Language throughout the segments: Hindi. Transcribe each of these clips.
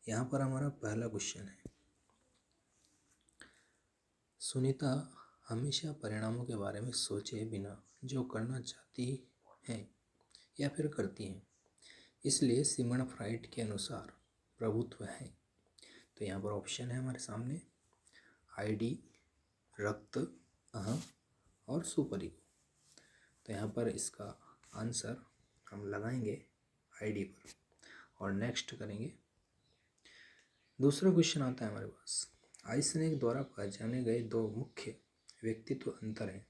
यहाँ पर हमारा पहला क्वेश्चन है, सुनीता हमेशा परिणामों के बारे में सोचे बिना जो करना चाहती है या फिर करती हैं, इसलिए सिमन फ्राइड के अनुसार प्रभुत्व है। तो यहाँ पर ऑप्शन है हमारे सामने आईडी, रक्त, अहम और सुपर ईगो। तो यहाँ पर इसका आंसर हम लगाएंगे आईडी पर और नेक्स्ट करेंगे। दूसरा क्वेश्चन आता है हमारे पास, आइसनेक द्वारा पहचाने गए दो मुख्य व्यक्तित्व अंतर हैं,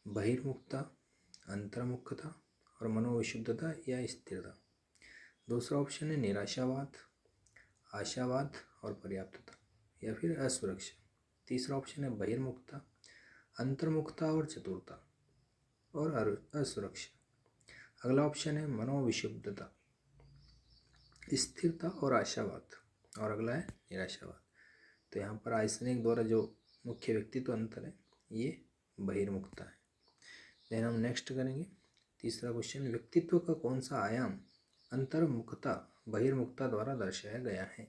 बहिर्मुखता, अंतर्मुखता और मनोविशुद्धता या स्थिरता। दूसरा ऑप्शन है निराशावाद, आशावाद और पर्याप्तता या फिर असुरक्षा। तीसरा ऑप्शन है बहिर्मुखता, अंतर्मुखता और चतुरता और असुरक्षा। अगला ऑप्शन है मनोविशुद्धता, स्थिरता और आशावाद, और अगला है निराशावाद। तो यहाँ पर आइसनेक द्वारा जो मुख्य व्यक्तित्व अंतर है ये बहिर्मुखता है। देन हम नेक्स्ट करेंगे तीसरा क्वेश्चन, व्यक्तित्व का कौन सा आयाम अंतर्मुखता बहिर्मुखता द्वारा दर्शाया गया है,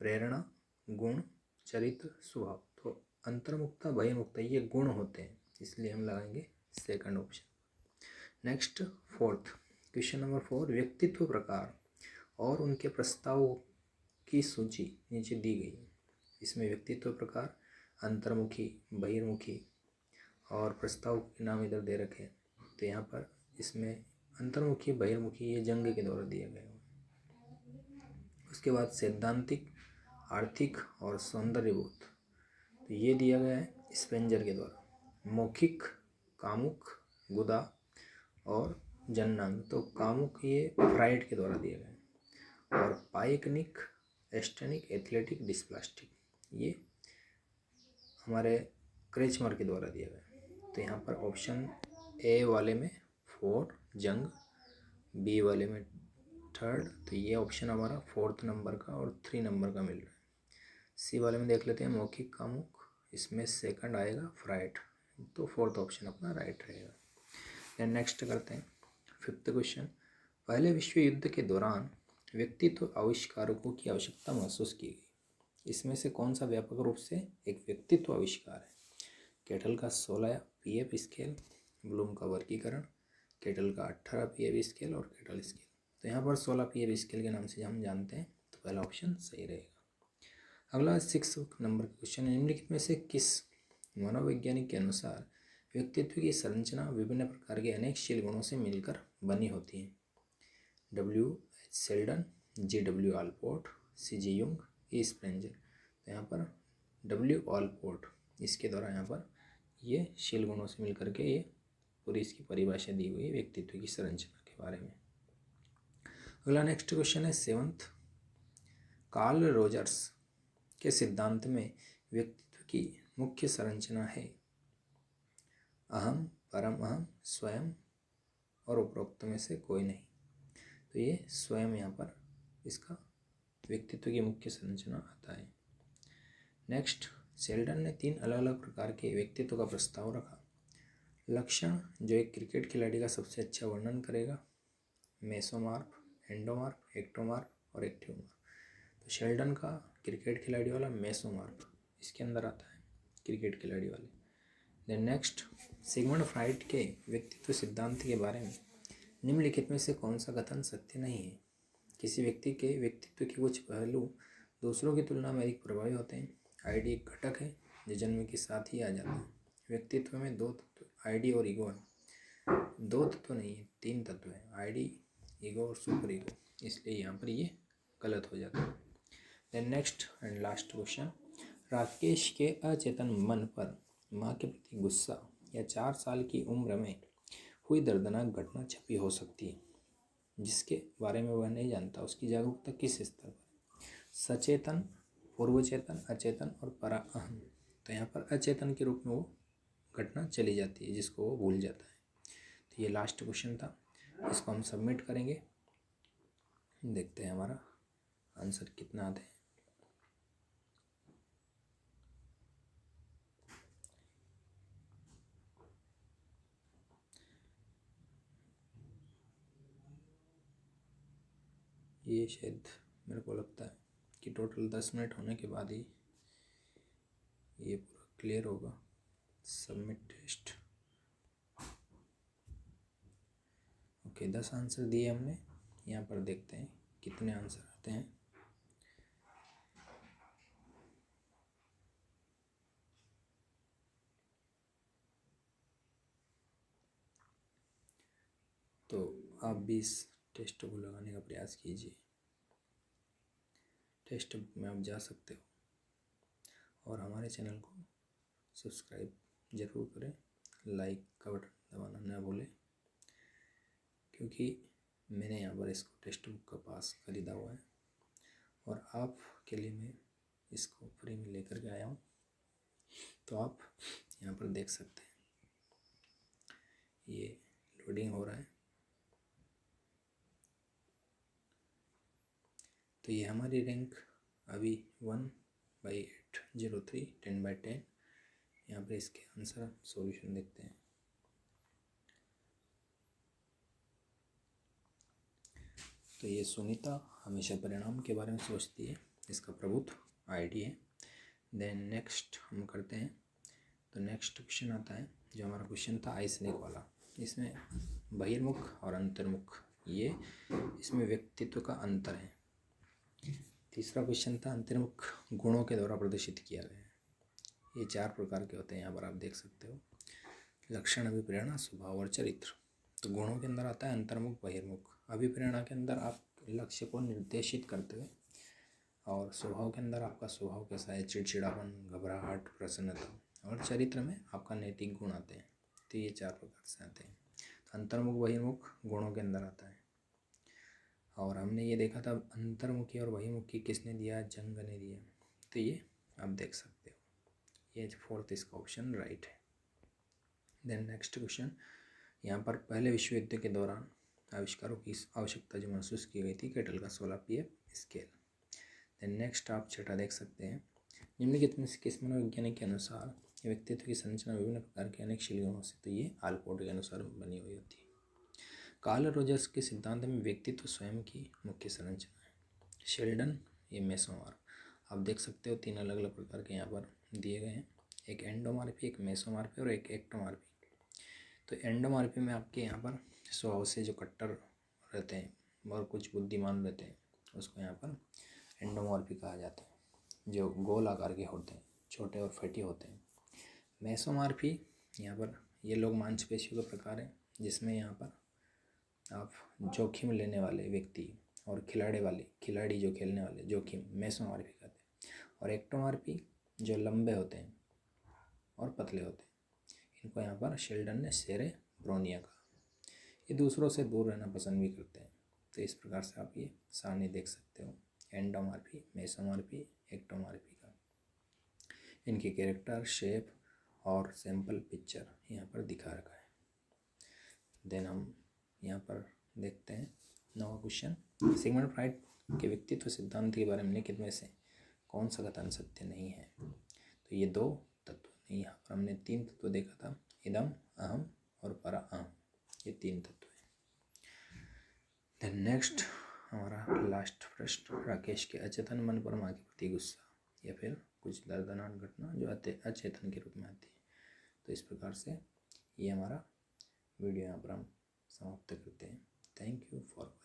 प्रेरणा, गुण, चरित्र, स्वभाव। तो अंतर्मुखता बहिर्मुखता ये गुण होते हैं, इसलिए हम लगाएंगे second option. Next fourth question number 4, व्यक्तित्व प्रकार और उनके प्रस्तावों की सूची नीचे दी गई है। इसमें व्यक्तित्व प्रकार, अंतर्मुखी, बहिर्मुखी और प्रस्ताव के नाम इधर दे रखे हैं। तो यहाँ पर इसमें अंतर्मुखी, बहिर्मुखी ये जंग के द्वारा दिया गया है। उसके बाद सैद्धांतिक, आर्थिक और सौंदर्यबोध, तो ये दिया गया है स्पेंजर के द्वारा। मौखिक, कामुक, गुदा और जननांग, तो कामुक ये फ्राइड के द्वारा दिया गया है। और पाइकनिक, एस्टेनिक, एथलेटिक, डिस्प्लास्टिक ये हमारे क्रेचमर के द्वारा दिया गया। तो यहाँ पर ऑप्शन ए वाले में 4 जंग, बी वाले में 3rd, तो ये ऑप्शन हमारा 4th नंबर का और 3 नंबर का मिल रहा है। सी वाले में देख लेते हैं मौखिक, कामुक, इसमें सेकंड आएगा फ्राइड, तो 4th ऑप्शन अपना राइट रहेगा। देन नेक्स्ट करते हैं 5th क्वेश्चन, पहले विश्व युद्ध के दौरान व्यक्तित्व आविष्कारकों की आवश्यकता महसूस की गई, इसमें से कौन सा व्यापक रूप से एक व्यक्तित्व आविष्कार है, केटल का 16 पीएफ स्केल, ब्लूम का वर्गीकरण, केटल का 18 पीएफ स्केल और केटल स्केल। तो यहाँ पर 16 पीएफ स्केल के नाम से हम जानते हैं, तो पहला ऑप्शन सही रहेगा। अगला 6 नंबर का क्वेश्चन है, निम्नलिखित में से किस मनोवैज्ञानिक के अनुसार व्यक्तित्व की संरचना विभिन्न प्रकार के अनेक शील गुणों से मिलकर बनी होती है, W.H. Sheldon, G.W. Allport, C.G. Jung, E. Spranger. तो यहाँ पर W. आलपोर्ट इसके द्वारा यहाँ पर ये शील गुणों से मिलकर के ये पूरी इसकी परिभाषा दी हुई है व्यक्तित्व की संरचना के बारे में। अगला नेक्स्ट क्वेश्चन है 7th, कार्ल रोजर्स के सिद्धांत में व्यक्तित्व की मुख्य संरचना है अहम, परम अहम, स्वयं और उपरोक्त में से कोई नहीं। तो ये स्वयं यहाँ पर इसका व्यक्तित्व की मुख्य संरचना आता है। नेक्स्ट, सेल्डन ने 3 अलग अलग प्रकार के व्यक्तित्व का प्रस्ताव रखा। लक्षण जो एक क्रिकेट खिलाड़ी का सबसे अच्छा वर्णन करेगा, मेसोमार्फ, एंडोमार्फ, एक्टोमार्फ और एक्टिवमार्फ। तो शेल्डन का क्रिकेट खिलाड़ी वाला मेसोमार्फ इसके अंदर आता है, क्रिकेट खिलाड़ी वाले। देन नेक्स्ट, सिगमंड फ्राइड के व्यक्तित्व सिद्धांत के बारे में निम्नलिखित में से कौन सा कथन सत्य नहीं है, किसी व्यक्ति के व्यक्तित्व के कुछ पहलू दूसरों की तुलना में अधिक प्रभावी होते हैं। आईडी एक घटक है जो जन्म के साथ ही आ जाता है। व्यक्तित्व में 2 तत्व आईडी और ईगो है, 2 तत्व नहीं है, 3 तत्व है, आईडी, ईगो और सुपर ईगो, इसलिए यहाँ पर ये गलत हो जाता है। Then next and last question, Rakesh के अचेतन मन पर माँ के प्रति गुस्सा या 4 साल की उम्र में हुई दर्दनाक घटना छपी हो सकती है, जिसके बारे में वह नहीं जानता। उसकी जागरूकता किस स्तर पर, सचेतन, पूर्वचेतन, अचेतन और पराअहम। तो यहाँ पर अचेतन के रूप में वो घटना चली जाती है जिसको वो भूल जाता है। तो ये लास्ट क्वेश्चन था, इसको हम सबमिट करेंगे, देखते हैं हमारा आंसर कितना आता है। ये शायद मेरे को लगता है कि टोटल 10 मिनट होने के बाद ही ये पूरा क्लियर होगा। Submit test. ओके, 10 आंसर दिए हमने। यहाँ पर देखते हैं कितने आंसर आते हैं। तो आप भी इस टेस्ट को लगाने का प्रयास कीजिए। टेस्ट में आप जा सकते हो और हमारे चैनल को सब्सक्राइब ज़रूर करें। लाइक का बटन दबाना ना भूलें, क्योंकि मैंने यहाँ पर इसको टेक्स्ट बुक का पास ख़रीदा हुआ है और आपके लिए मैं इसको फ्री में लेकर के आया हूँ। तो आप यहाँ पर देख सकते हैं, ये लोडिंग हो रहा है। तो ये हमारी रैंक अभी 1/803 10/10। यहाँ पर इसके आंसर सॉल्यूशन देखते हैं। तो ये सुनीता हमेशा परिणाम के बारे में सोचती है, इसका प्रभुत्व आईडी है। देन नेक्स्ट हम करते हैं। तो नेक्स्ट क्वेश्चन आता है, जो हमारा क्वेश्चन था आइसनिक वाला। इसमें बहिर्मुख और अंतर्मुख, ये इसमें व्यक्तित्व का अंतर है। तीसरा क्वेश्चन था अंतर्मुख गुणों के द्वारा प्रदर्शित किया गया है। ये 4 प्रकार के होते हैं, यहाँ पर आप देख सकते हो। लक्षण, अभिप्रेरणा, स्वभाव और चरित्र। तो गुणों के अंदर आता है अंतर्मुख, बहिर्मुख। अभिप्रेरणा के अंदर आप लक्ष्य को निर्देशित करते हुए, और स्वभाव के अंदर आपका स्वभाव कैसा है, चिड़चिड़ापन, घबराहट, प्रसन्नता। और चरित्र में आपका नैतिक गुण आते हैं। तो ये 4 प्रकार से आते हैं। तो अंतर्मुख बहिर्मुख गुणों के अंदर आता है। और हमने ये देखा था अंतर्मुखी और बहिर्मुखी किसने दिया, जंग ने दिया। तो ये आप देख सकते हो, ये 4th इसका ऑप्शन राइट है। देन नेक्स्ट क्वेश्चन, यहाँ पर पहले विश्व युद्ध के दौरान आविष्कारों की आवश्यकता जो महसूस की गई थी, केटल का 16 pf स्केल। देन नेक्स्ट आप छठा देख सकते हैं, निम्नलिखित में से किस मनोवैज्ञानिक के अनुसार व्यक्तित्व की संरचना विभिन्न प्रकार के अनेक शीलगुणों से, तो ये आलपोर्ट के अनुसार बनी हुई होती है। कार्ल रोजर्स के सिद्धांत में व्यक्तित्व स्वयं की मुख्य संरचना है। शेल्डन, ये मेसोमॉर्फ। आप देख सकते हो 3 अलग अलग प्रकार के यहाँ पर दिए गए हैं, एक एंडोमॉर्फी, एक मेसोमॉर्फी और एक एक्टोमॉर्फी। तो एंडोमॉर्फी में आपके यहाँ पर स्वभाव से जो कट्टर रहते हैं और कुछ बुद्धिमान रहते हैं, उसको यहाँ पर एंडोमॉर्फी कहा जाता है। जो गोल आकार के होते हैं, छोटे और फैटी होते हैं। मेसोमॉर्फी, यहाँ पर ये लोग मांसपेशियों के प्रकार हैं, जिसमें यहाँ पर आप जोखिम लेने वाले व्यक्ति और खिलाड़ी जो खेलने वाले, जोखिम, मेसोमॉर्फी कहते हैं। और एक्टोमॉर्फी जो लंबे होते हैं और पतले होते हैं, इनको यहाँ पर शेल्डन ने सेरेब्रोनिया कहा। ये दूसरों से दूर रहना पसंद भी करते हैं। तो इस प्रकार से आप ये सारणी देख सकते हो, एंडोमॉर्फी, मेसोमॉर्फी, एक्टोमॉर्फी का। इनके कैरेक्टर, शेप और सैंपल पिक्चर यहाँ पर दिखा रखा है। देन हम यहाँ पर देखते हैं 9वां क्वेश्चन, सिगमंड फ्राइड के व्यक्तित्व सिद्धांत के बारे में निम्नलिखित में से कौन सा कथन सत्य नहीं है। तो ये 2 तत्व नहीं, यहाँ पर हमने 3 तत्व देखा था, इदम, अहम और परा अहम, ये 3 तत्व हैं। देन नेक्स्ट हमारा लास्ट प्रश्न, राकेश के अचेतन मन पर माँ के प्रति गुस्सा या फिर कुछ दर्दनाक घटना जो अचेतन के रूप में आती है। तो इस प्रकार से ये हमारा वीडियो यहाँ पर हम समाप्त करते हैं। Thank you for